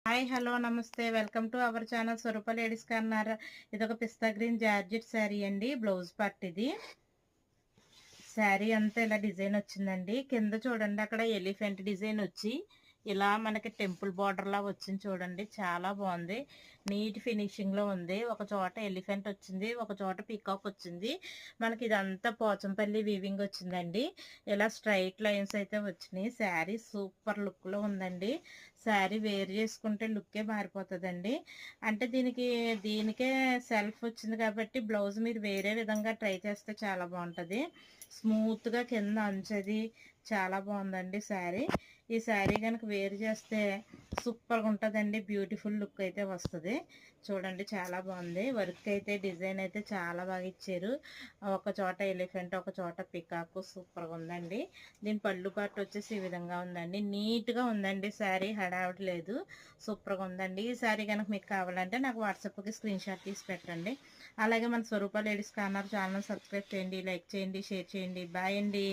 Hi hello నమస్తే welcome to our channel Swaroopa ladies corner. ఇది ఒక పిస్తా గ్రీన్ జార్జెట్ శారీ అండి. బ్లౌజ్ పార్ట్ ఇది. శారీ అంతా ఇలా డిజైన్ వచ్చిందండి. కింద చూడండి అక్కడ ఎలిఫెంట్ డిజైన్ వచ్చి ఇలా మనకి టెంపుల్ బార్డర్ లా వచ్చింది చూడండి. చాలా బాగుంది. నీట్ ఫినిషింగ్ లో ఉంది. ఒక చోట ఎలిఫెంట్ వచ్చింది, ఒక చోట పీకాక్ వచ్చింది. మనకి ఇదంతా పోచంపల్లి వీవింగ్ వచ్చిందండి. ఇలా స్ట్రైట్ లైన్స్ అయితే వచ్చినాయి. శారీ సూపర్ లుక్ లో ఉందండి. శారీ వేర్ చేసుకుంటే లుక్కే మారిపోతుందండి. అంటే దీనికే సెల్ఫ్ వచ్చింది కాబట్టి బ్లౌజ్ మీరు వేరే విధంగా ట్రై చేస్తే చాలా బాగుంటుంది. స్మూత్ గా కింద అంచది చాలా బాగుందండి శారీ. ఈ శారీ కనుక వేర్ చేస్తే సూపర్గా ఉంటుందండి. బ్యూటిఫుల్ లుక్ అయితే వస్తుంది. చూడండి చాలా బాగుంది. వర్క్ అయితే డిజైన్ అయితే చాలా బాగా ఇచ్చారు. ఒక చోట ఎలిఫెంట్, ఒక చోట పికాక్ సూపర్గా ఉందండి. దీని పళ్ళు పాటు వచ్చేసి ఈ విధంగా ఉందండి. నీట్గా ఉందండి శారీ, హడావిడి లేదు. సూపర్గా ఉందండి. ఈ శారీ కనుక మీకు కావాలంటే నాకు వాట్సాప్కి స్క్రీన్ షాట్ తీసి పెట్టండి. అలాగే మన స్వరూప లేడీస్ కార్నర్ ఛానల్ సబ్స్క్రైబ్ చేయండి, లైక్ చేయండి, షేర్ చేయండి. బాయ్ అండి.